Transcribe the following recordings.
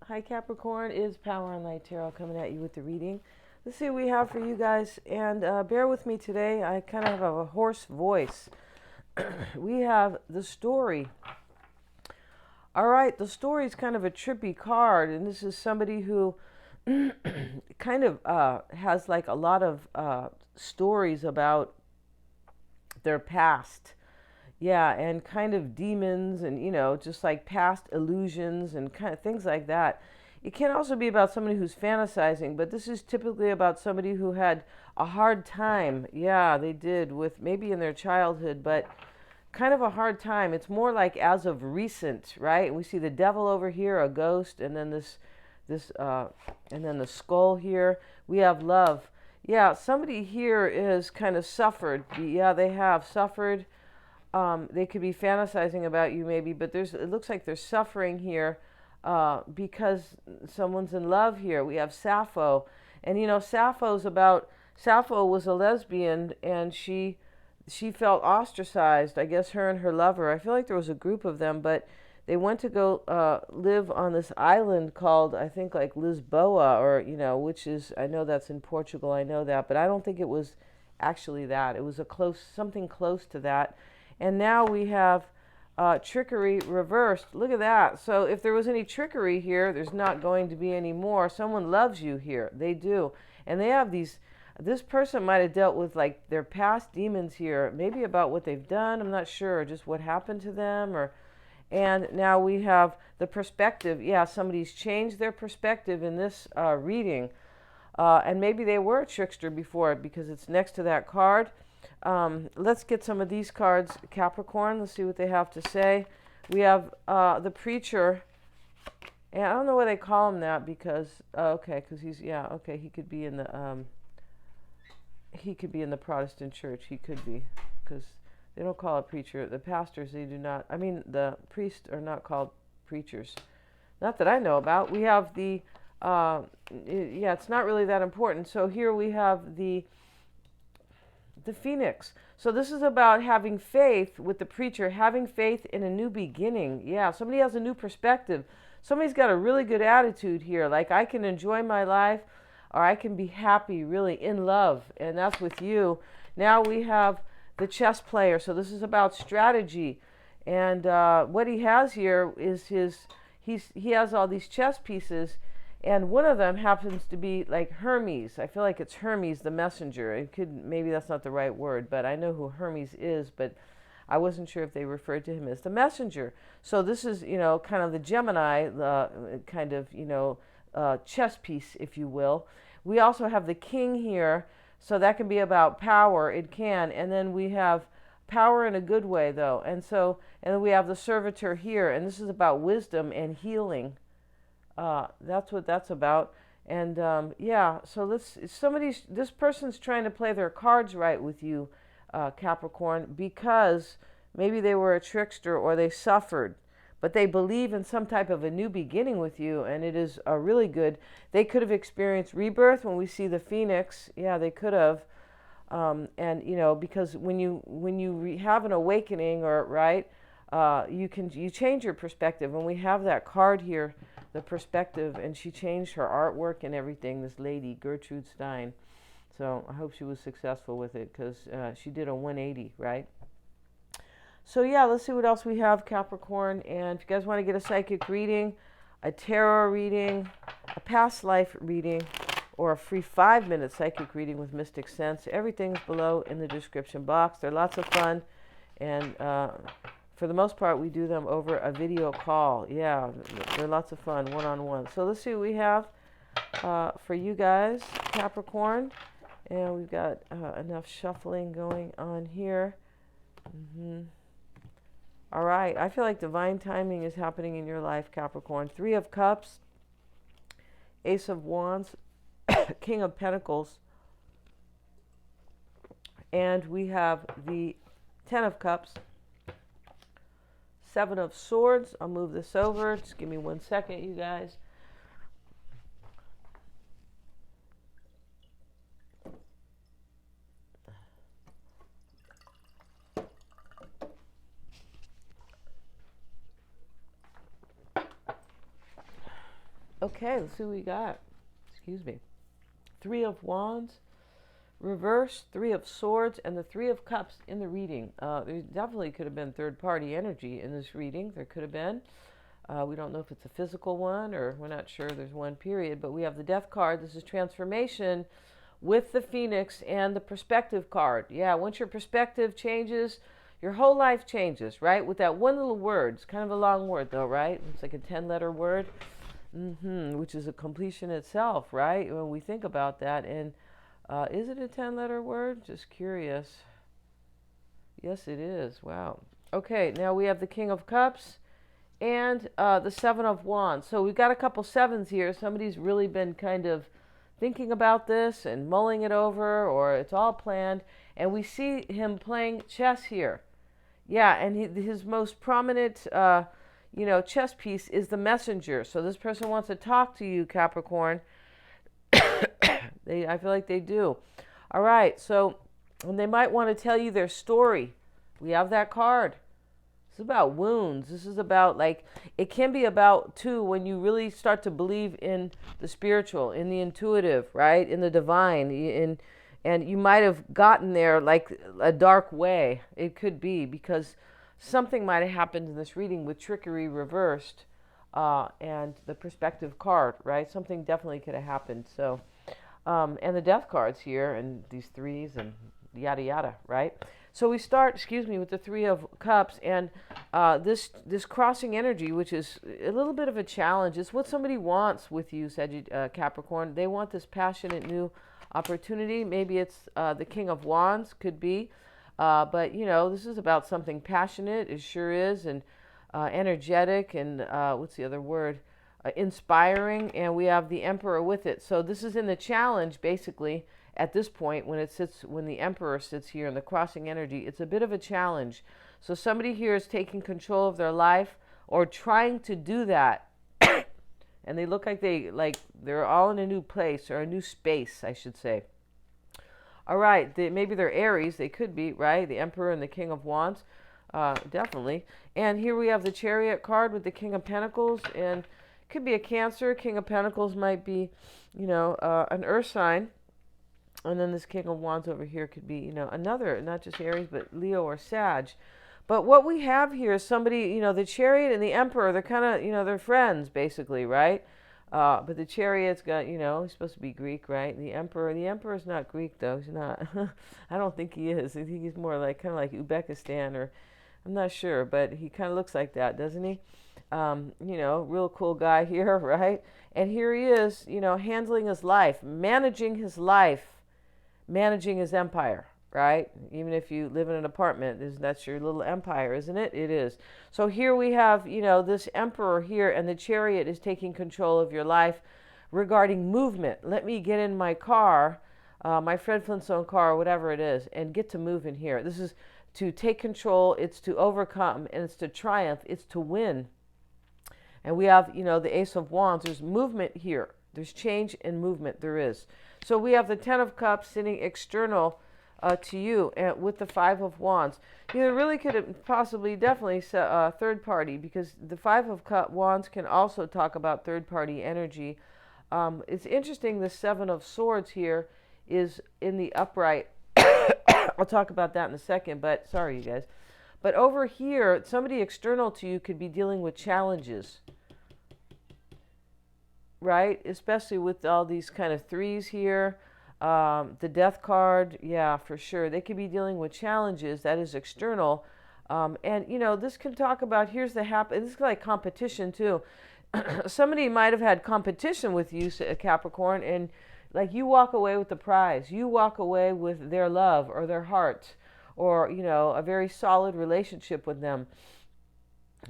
Hi Capricorn, it is Power and Light Tarot coming at you with the reading. Let's see what we have for you guys, and bear with me today. I kind of have a hoarse voice. We have the story. All right, the story is kind of a trippy card, and this is somebody who kind of has like a lot of stories about their past. Yeah, and kind of demons and, just like past illusions and kind of things like that. It can also be about somebody who's fantasizing, but this is typically about somebody who had a hard time. Yeah, they did with maybe in their childhood, but kind of a hard time. It's more like as of recent, right? We see the devil over here, a ghost, and then and then the skull here. We have love. Yeah, somebody here is kind of suffered. Yeah, they have suffered. They could be fantasizing about you maybe, but it looks like there's suffering here because someone's in love here. We have Sappho, and Sappho was a lesbian, and she felt ostracized. I guess her and her lover. I feel like there was a group of them, but they went to go live on this island called, I think, like Lisboa, or which is, I know that's in Portugal. I know that, but I don't think it was actually that. It was something close to that. And now we have trickery reversed. Look at that. So if there was any trickery here, there's not going to be any more. Someone loves you here. They do. And they have this person might have dealt with like their past demons here, maybe about what they've done. I'm not sure, or just what happened to them, and now we have the perspective. Yeah, somebody's changed their perspective in this reading. And maybe they were a trickster before because it's next to that card. Let's get some of these cards, Capricorn. Let's see what they have to say. We have the preacher, and I don't know why they call him that because because he could be in the Protestant church. He could be, because they don't call a preacher. The pastors, they do not. I mean, the priests are not called preachers, not that I know about. We have it's not really that important. So here we have the phoenix. So this is about having faith with the preacher, having faith in a new beginning. Yeah, somebody has a new perspective. Somebody's got a really good attitude here. Like, I can enjoy my life, or I can be happy, really in love. And that's with you. Now we have the chess player. So this is about strategy. And what he has here is he has all these chess pieces. And one of them happens to be like Hermes. I feel like it's Hermes the messenger. Maybe that's not the right word, but I know who Hermes is, but I wasn't sure if they referred to him as the messenger. So this is, kind of the Gemini, kind of, chess piece, if you will. We also have the king here, so that can be about power. It can. And then we have power in a good way, though. And then we have the servitor here, and this is about wisdom and healing. That's what that's about. And so this person's trying to play their cards right with you, Capricorn, because maybe they were a trickster or they suffered, but they believe in some type of a new beginning with you, and it is really good. They could have experienced rebirth. When we see the phoenix, yeah, they could have. And because when you have an awakening, or right, you change your perspective. And we have that card here, the perspective, and she changed her artwork and everything, this lady Gertrude Stein. So I hope she was successful with it, because she did a 180, right? So yeah, let's see what else we have, Capricorn. And if you guys want to get a psychic reading, a tarot reading, a past life reading, or a free 5-minute psychic reading with Mystic Sense, everything's below in the description box. They're lots of fun, and for the most part, we do them over a video call. Yeah, they're lots of fun, one-on-one. So let's see what we have for you guys, Capricorn. And we've got enough shuffling going on here. All right, I feel like divine timing is happening in your life, Capricorn. 3 of Cups, Ace of Wands, King of Pentacles. And we have the 10 of Cups, 7 of Swords. I'll move this over. Just give me 1 second, you guys. Okay, let's see what we got. Excuse me. Three of Wands, reverse, Three of Swords, and the Three of Cups in the reading. There definitely could have been third-party energy in this reading. There could have been. We don't know if it's a physical one, or we're not sure there's one period, but we have the Death card. This is transformation with the Phoenix and the perspective card. Yeah, once your perspective changes, your whole life changes, right? With that one little word. It's kind of a long word, though, right? It's like a 10-letter word, which is a completion itself, right? When we think about that. And is it a 10-letter word? Just curious. Yes, it is. Wow. Okay, now we have the King of Cups and the Seven of Wands. So we've got a couple sevens here. Somebody's really been kind of thinking about this and mulling it over, or it's all planned. And we see him playing chess here. Yeah, and his most prominent, chess piece is the messenger. So this person wants to talk to you, Capricorn. I feel like they do. All right, so and they might want to tell you their story. We have that card. This is about wounds. This is about, like, it can be about, too, when you really start to believe in the spiritual, in the intuitive, right? In the divine. And you might have gotten there, like, a dark way. It could be, because something might have happened in this reading with trickery reversed and the perspective card, right? Something definitely could have happened. So, and the Death cards here, and these threes, and yada, yada, right? So we start, with the Three of Cups, and this crossing energy, which is a little bit of a challenge. It's what somebody wants with you, Capricorn. They want this passionate new opportunity. Maybe it's the King of Wands, could be. But, this is about something passionate. It sure is, and energetic, and what's the other word? Inspiring, and we have the Emperor with it. So this is in the challenge, basically. At this point, when the Emperor sits here in the crossing energy, it's a bit of a challenge. So somebody here is taking control of their life or trying to do that. And they look like they're all in a new place, or a new space, I should say. All right, maybe they're Aries. They could be, right? The Emperor and the King of Wands, definitely. And here we have the Chariot card with the King of Pentacles, and it could be a Cancer. King of Pentacles might be, an Earth sign. And then this King of Wands over here could be, another, not just Aries, but Leo or Sag. But what we have here is somebody, the Chariot and the Emperor, they're kind of, they're friends, basically, right? But the Chariot's got, he's supposed to be Greek, right? The Emperor's not Greek, though. He's not. I don't think he is. I think he's more kind of like Uzbekistan, or I'm not sure, but he kind of looks like that, doesn't he? Real cool guy here, right? And here he is, handling his life, managing his life. Managing his empire, right? Even if you live in an apartment, that's your little empire, isn't it? It is. So here we have, this Emperor here, and the Chariot is taking control of your life regarding movement. Let me get in my car, my Fred Flintstone car, or whatever it is, and get to move in here. This is to take control. It's to overcome, and it's to triumph. It's to win. And we have, the Ace of Wands. There's movement here. There's change and movement. There is. So we have the Ten of Cups sitting external to you, and with the Five of Wands. Really could have possibly, definitely, third party, because the Five of Wands can also talk about third party energy. It's interesting, the Seven of Swords here is in the upright. I'll talk about that in a second, but sorry, you guys. But over here, somebody external to you could be dealing with challenges. Right? Especially with all these kind of threes here. The Death card, yeah, for sure. They could be dealing with challenges. That is external. And, this can talk about, this is like competition, too. Somebody might have had competition with you, Capricorn, and, like, you walk away with the prize. You walk away with their love or their heart, or, a very solid relationship with them.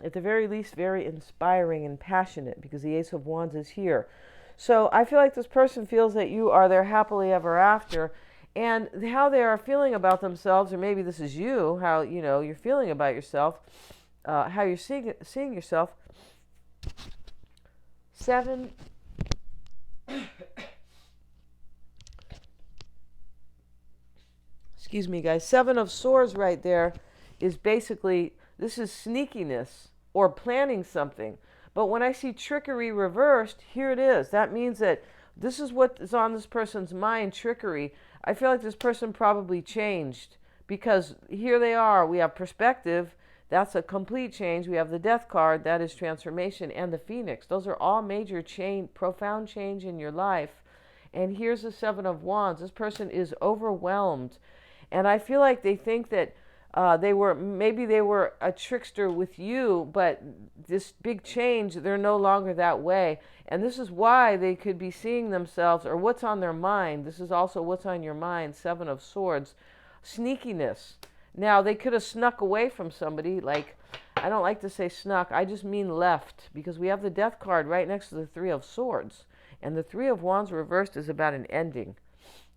At the very least, very inspiring and passionate, because the Ace of Wands is here. So I feel like this person feels that you are their happily ever after, and how they are feeling about themselves, or maybe this is you, how, you're feeling about yourself, how you're seeing yourself. Seven. Excuse me, guys. Seven of Swords right there is basically, this is sneakiness or planning something. But when I see trickery reversed, here it is. That means that this is what is on this person's mind, trickery. I feel like this person probably changed because here they are. We have perspective. That's a complete change. We have the death card. That is transformation. And the phoenix. Those are all major change, profound change in your life. And here's the Seven of Wands. This person is overwhelmed. And I feel like they think that maybe they were a trickster with you, but this big change, they're no longer that way. And this is why they could be seeing themselves, or what's on their mind. This is also what's on your mind, Seven of Swords. Sneakiness. Now, they could have snuck away from somebody, like, I don't like to say snuck, I just mean left, because we have the Death card right next to the Three of Swords. And the Three of Wands reversed is about an ending.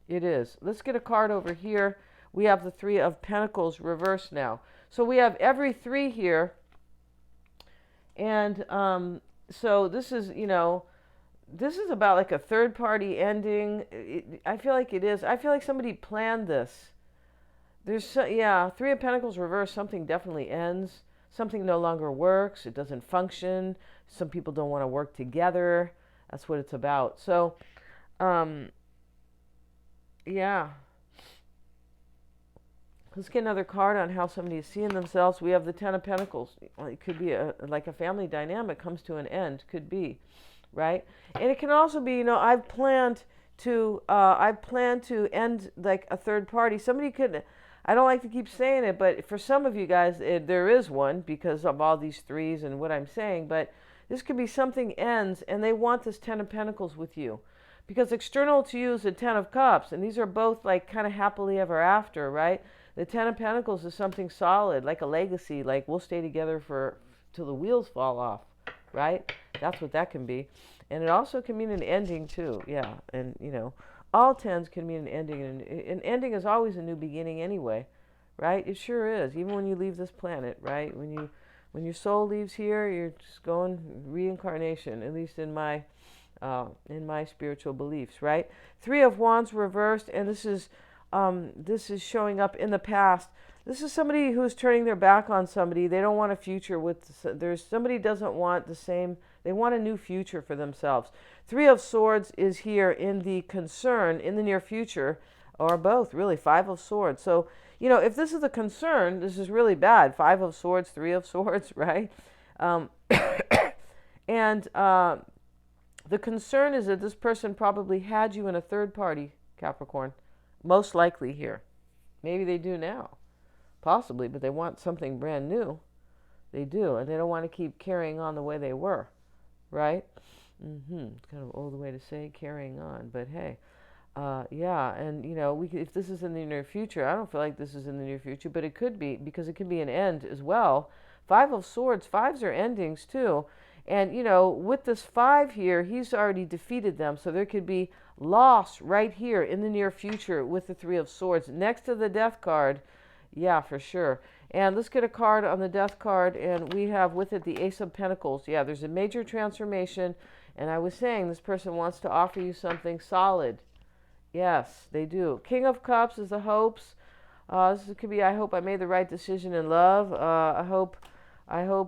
It is. Let's get a card over here. We have the Three of Pentacles reversed now. So we have every three here. And so this is, this is about like a third-party ending. I feel like it is. I feel like somebody planned this. Three of Pentacles reversed. Something definitely ends. Something no longer works. It doesn't function. Some people don't want to work together. That's what it's about. So, yeah. Let's get another card on how somebody is seeing themselves. We have the Ten of Pentacles. It could be like a family dynamic comes to an end. Could be, right? And it can also be, I've planned to end like a third party. Somebody could. I don't like to keep saying it, but for some of you guys, there is one because of all these threes and what I'm saying. But this could be something ends, and they want this Ten of Pentacles with you. Because external to you is the Ten of Cups, and these are both like kind of happily ever after, right? The Ten of Pentacles is something solid, like a legacy, like we'll stay together till the wheels fall off, right? That's what that can be. And it also can mean an ending too, yeah. And, all tens can mean an ending. And an ending is always a new beginning anyway, right? It sure is, even when you leave this planet, right? When your soul leaves here, you're just going reincarnation, at least in my spiritual beliefs, right? Three of Wands reversed, and this is showing up in the past. This is somebody who's turning their back on somebody. They don't want a future somebody doesn't want the same, they want a new future for themselves. Three of Swords is here in the concern, in the near future, or both, really, Five of Swords. So, if this is a concern, this is really bad. Five of Swords, Three of Swords, right? And the concern is that this person probably had you in a third party, Capricorn. Most likely here. Maybe they do now. Possibly, but they want something brand new. They do, and they don't want to keep carrying on the way they were, right? It's kind of an old way to say carrying on, but hey. Yeah, and if this is in the near future, I don't feel like this is in the near future, but it could be, because it could be an end as well. Five of Swords, fives are endings too. And, with this five here, he's already defeated them. So there could be loss right here in the near future with the Three of Swords next to the Death card. Yeah, for sure. And let's get a card on the Death card. And we have with it the Ace of Pentacles. Yeah, there's a major transformation. And I was saying this person wants to offer you something solid. Yes, they do. King of Cups is the hopes. This could be, I hope I made the right decision in love. I hope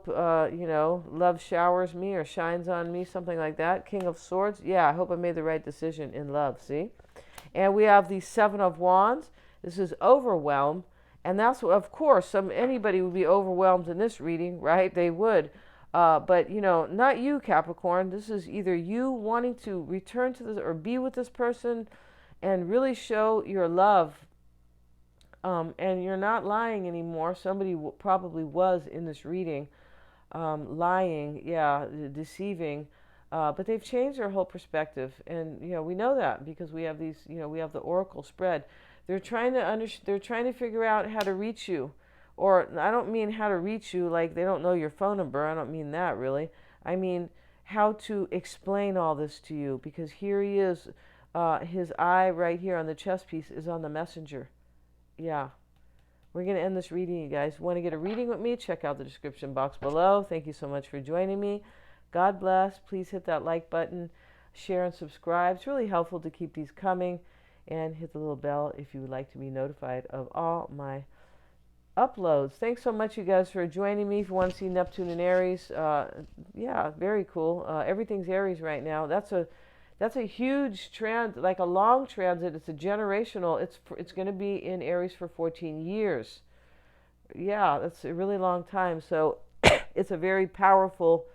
love showers me or shines on me, something like that. King of Swords. Yeah, I hope I made the right decision in love, see? And we have the Seven of Wands. This is overwhelm. And that's, of course, anybody would be overwhelmed in this reading, right? They would. But, not you, Capricorn. This is either you wanting to return to this or be with this person and really show your love. And you're not lying anymore. Somebody probably was in this reading lying, deceiving. But they've changed their whole perspective. And, we know that because we have these, we have the oracle spread. They're trying to figure out how to reach you. Or I don't mean how to reach you like they don't know your phone number. I don't mean that really. I mean how to explain all this to you, because here he is. His eye right here on the chess piece is on the messenger. Yeah. We're going to end this reading, you guys. Want to get a reading with me? Check out the description box below. Thank you so much for joining me. God bless. Please hit that like button, share and subscribe. It's really helpful to keep these coming. And hit the little bell if you would like to be notified of all my uploads. Thanks so much, you guys, for joining me. If you want to see Neptune and Aries, yeah, very cool. Everything's Aries right now. That's a huge like a long transit. It's a generational. It's going to be in Aries for 14 years. Yeah, that's a really long time. So it's a very powerful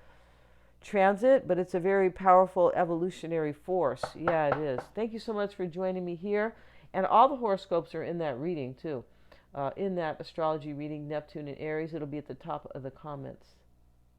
transit, but it's a very powerful evolutionary force. Yeah, it is. Thank you so much for joining me here. And all the horoscopes are in that reading, too. In that astrology reading, Neptune and Aries. It'll be at the top of the comments.